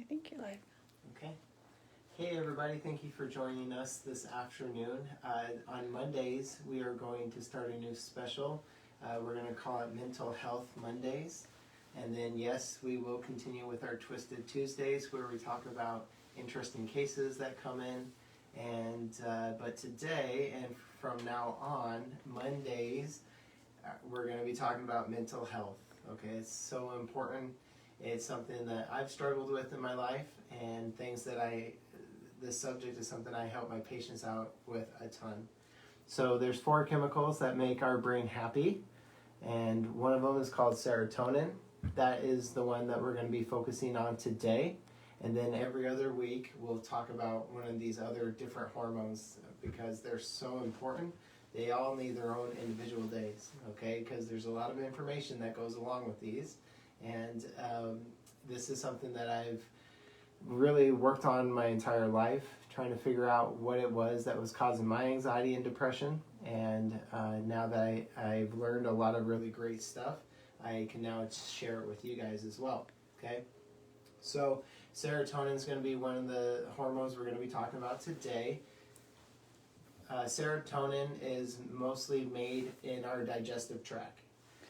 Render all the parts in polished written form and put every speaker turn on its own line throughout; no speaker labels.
I think you're live.
Okay. Hey everybody, thank you for joining us this afternoon. On Mondays, we are going to start a new special. We're going to call it Mental Health Mondays. And then yes, we will continue with our Twisted Tuesdays where we talk about interesting cases that come in. And but today and from now on, Mondays, we're going to be talking about mental health. Okay, it's so important. It's something that I've struggled with in my life, and things that this subject is something I help my patients out with a ton. So there's 4 chemicals that make our brain happy, and one of them is called serotonin. That is the one that we're going to be focusing on today. And then every other week we'll talk about one of these other different hormones because they're so important. They all need their own individual days, okay? Because there's a lot of information that goes along with these. And this is something that I've really worked on my entire life, trying to figure out what it was that was causing my anxiety and depression. And now that I've learned a lot of really great stuff, I can now share it with you guys as well, okay? So serotonin is going to be one of the hormones we're going to be talking about today. Serotonin is mostly made in our digestive tract.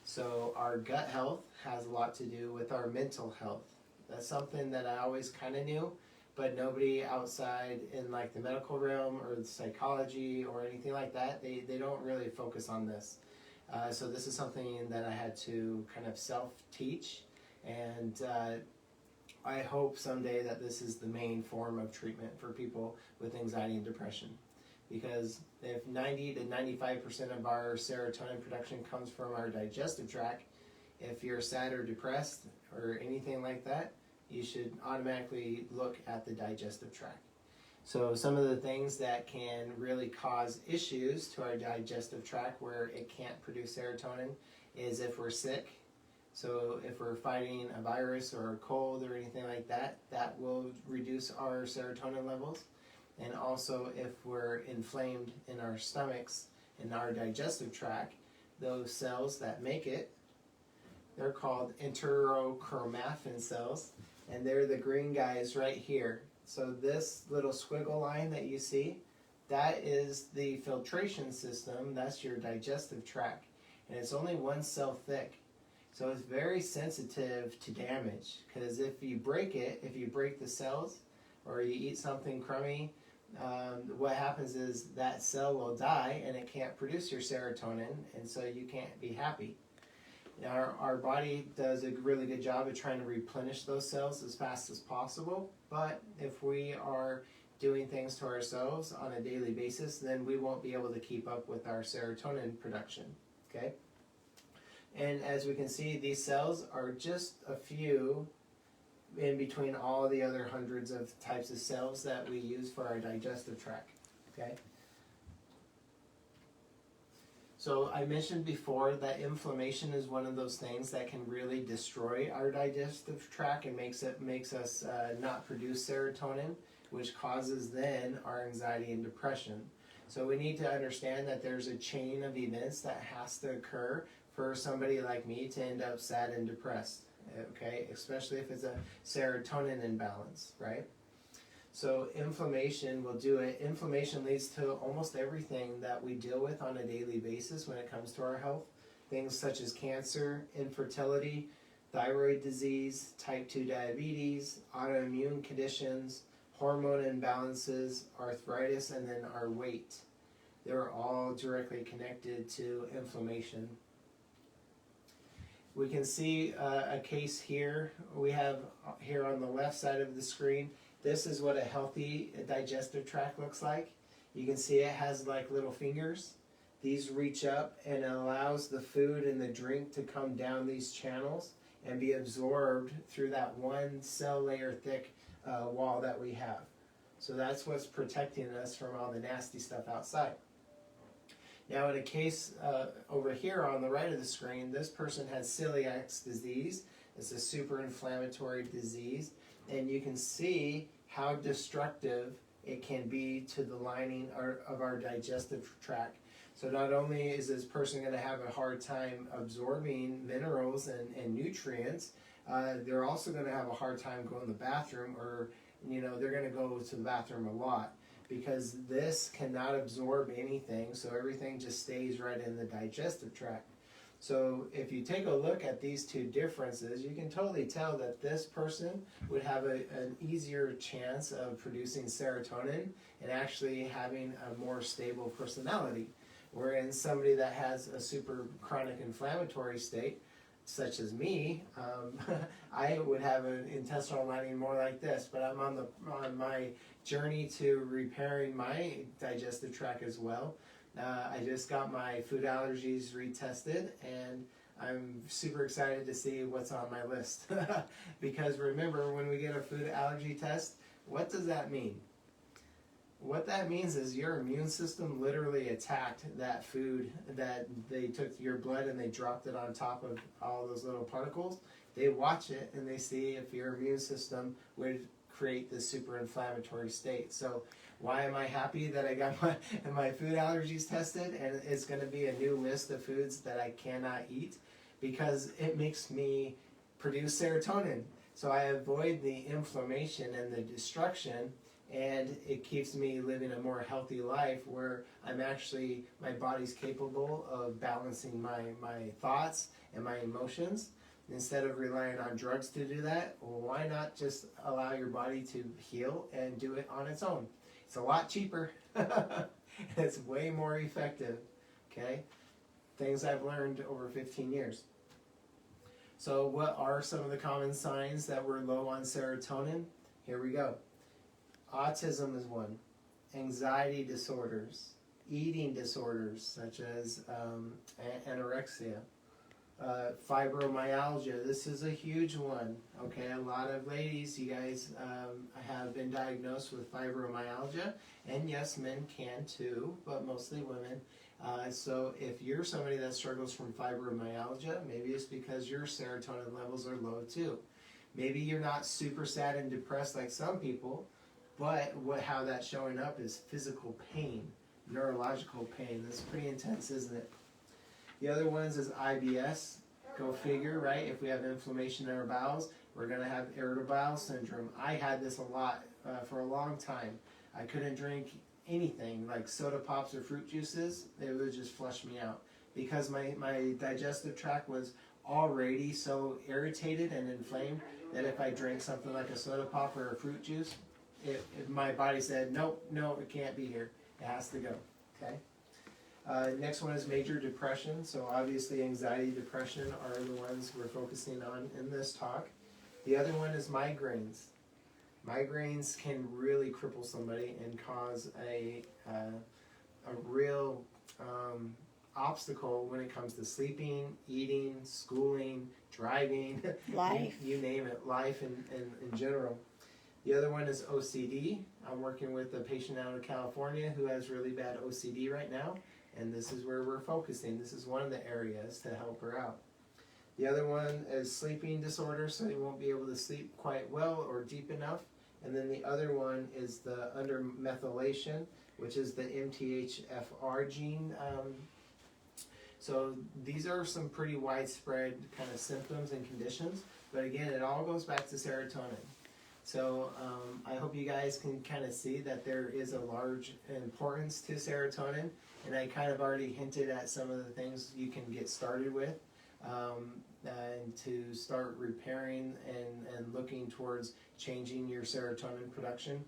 So our gut health has a lot to do with our mental health. That's something that I always kind of knew, but nobody outside in like the medical realm or the psychology or anything like that, they don't really focus on this. So this is something that I had to kind of self-teach, and I hope someday that this is the main form of treatment for people with anxiety and depression. Because if 90 to 95% of our serotonin production comes from our digestive tract, if you're sad or depressed or anything like that, you should automatically look at the digestive tract. So some of the things that can really cause issues to our digestive tract where it can't produce serotonin is if we're sick. So if we're fighting a virus or a cold or anything like that, that will reduce our serotonin levels. And also if we're inflamed in our stomachs, in our digestive tract, those cells that make it, they're called enterochromaffin cells, and they're the green guys right here. So this little squiggle line that you see, that is the filtration system, that's your digestive tract. And it's only 1 cell thick. So it's very sensitive to damage, because if you break it, if you break the cells, or you eat something crummy, what happens is that cell will die and it can't produce your serotonin, and so you can't be happy. Now, our body does a really good job of trying to replenish those cells as fast as possible, but if we are doing things to ourselves on a daily basis, then we won't be able to keep up with our serotonin production, okay? And as we can see, these cells are just a few in between all the other hundreds of types of cells that we use for our digestive tract, okay? So I mentioned before that inflammation is one of those things that can really destroy our digestive tract and makes us not produce serotonin, which causes then our anxiety and depression. So we need to understand that there's a chain of events that has to occur for somebody like me to end up sad and depressed. Okay, especially if it's a serotonin imbalance, right? So inflammation will do it. Inflammation leads to almost everything that we deal with on a daily basis when it comes to our health. Things such as cancer, infertility, thyroid disease, type 2 diabetes, autoimmune conditions, hormone imbalances, arthritis, and then our weight. They're all directly connected to inflammation. We can see a case here. We have here on the left side of the screen, this is what a healthy digestive tract looks like. You can see it has like little fingers. These reach up and it allows the food and the drink to come down these channels and be absorbed through that 1 cell layer thick wall that we have. So that's what's protecting us from all the nasty stuff outside. Now in a case over here on the right of the screen, this person has celiac disease. It's a super inflammatory disease, and you can see how destructive it can be to the lining of our digestive tract. So not only is this person going to have a hard time absorbing minerals and nutrients, they're also going to have a hard time going to the bathroom, or they're going to go to the bathroom a lot, because this cannot absorb anything, so everything just stays right in the digestive tract. So if you take a look at these two differences, you can totally tell that this person would have an easier chance of producing serotonin and actually having a more stable personality. Whereas somebody that has a super chronic inflammatory state, such as me, I would have an intestinal lining more like this, but I'm on my journey to repairing my digestive tract as well. I just got my food allergies retested, and I'm super excited to see what's on my list. Because remember, when we get a food allergy test, what does that mean? What that means is your immune system literally attacked that food, that they took your blood and they dropped it on top of all those little particles. They watch it and they see if your immune system would create this super inflammatory state. So why am I happy that I got my food allergies tested, and it's going to be a new list of foods that I cannot eat? Because it makes me produce serotonin. So I avoid the inflammation and the destruction, and it keeps me living a more healthy life where my body's capable of balancing my thoughts and my emotions. Instead of relying on drugs to do that, well, why not just allow your body to heal and do it on its own? It's a lot cheaper. It's way more effective. Okay? Things I've learned over 15 years. So what are some of the common signs that we're low on serotonin? Here we go. Autism is one. Anxiety disorders. Eating disorders such as anorexia. Fibromyalgia, this is a huge one. Okay, a lot of ladies, you guys have been diagnosed with fibromyalgia, and yes, men can too, but mostly women. So if you're somebody that struggles from fibromyalgia, maybe it's because your serotonin levels are low too. Maybe you're not super sad and depressed like some people, but how that's showing up is physical pain, neurological pain. That's pretty intense, isn't it? The other ones is IBS. Go figure, right? If we have inflammation in our bowels, we're going to have irritable bowel syndrome. I had this a lot for a long time. I couldn't drink anything like soda pops or fruit juices. It would just flush me out because my digestive tract was already so irritated and inflamed that if I drank something like a soda pop or a fruit juice, my body said, nope, no, it can't be here. It has to go, okay? Next one is major depression. So obviously anxiety, depression are the ones we're focusing on in this talk. The other one is migraines. Migraines can really cripple somebody and cause a real obstacle when it comes to sleeping, eating, schooling, driving,
life.
You name it, life in general. The other one is OCD. I'm working with a patient out of California who has really bad OCD right now, and this is where we're focusing. This is one of the areas to help her out. The other one is sleeping disorder, so they won't be able to sleep quite well or deep enough. And then the other one is the undermethylation, which is the MTHFR gene. So these are some pretty widespread kind of symptoms and conditions, but again, it all goes back to serotonin. So I hope you guys can kind of see that there is a large importance to serotonin, and I kind of already hinted at some of the things you can get started with and to start repairing and looking towards changing your serotonin production.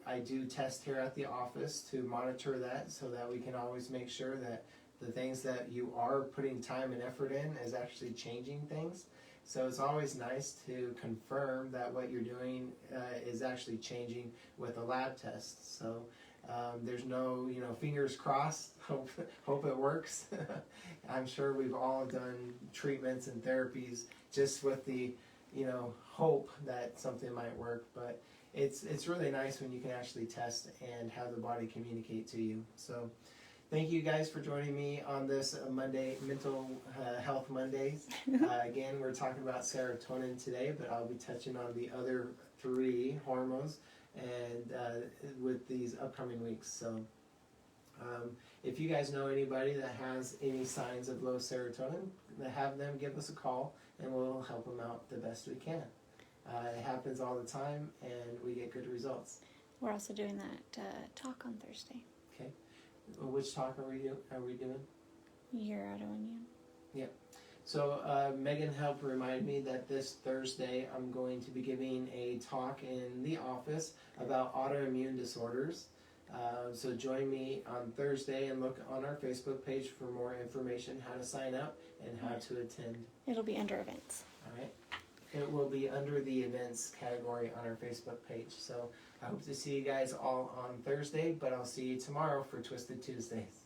I do test here at the office to monitor that so that we can always make sure that the things that you are putting time and effort in is actually changing things. So it's always nice to confirm that what you're doing is actually changing with a lab test. So there's no, fingers crossed, hope it works. I'm sure we've all done treatments and therapies just with the, hope that something might work. But it's really nice when you can actually test and have the body communicate to you. So thank you guys for joining me on this Monday, Mental Health Mondays. Again, we're talking about serotonin today, but I'll be touching on the other 3 hormones and with these upcoming weeks. So if you guys know anybody that has any signs of low serotonin, have them give us a call and we'll help them out the best we can. It happens all the time, and we get good results.
We're also doing that talk on Thursday.
Okay. Which talk are we doing?
Your autoimmune.
Yep. So Megan helped remind me that this Thursday I'm going to be giving a talk in the office about autoimmune disorders. So join me on Thursday and look on our Facebook page for more information, how to sign up and how to attend.
It'll be under events.
All right. It will be under the events category on our Facebook page. So I hope to see you guys all on Thursday, but I'll see you tomorrow for Twisted Tuesdays.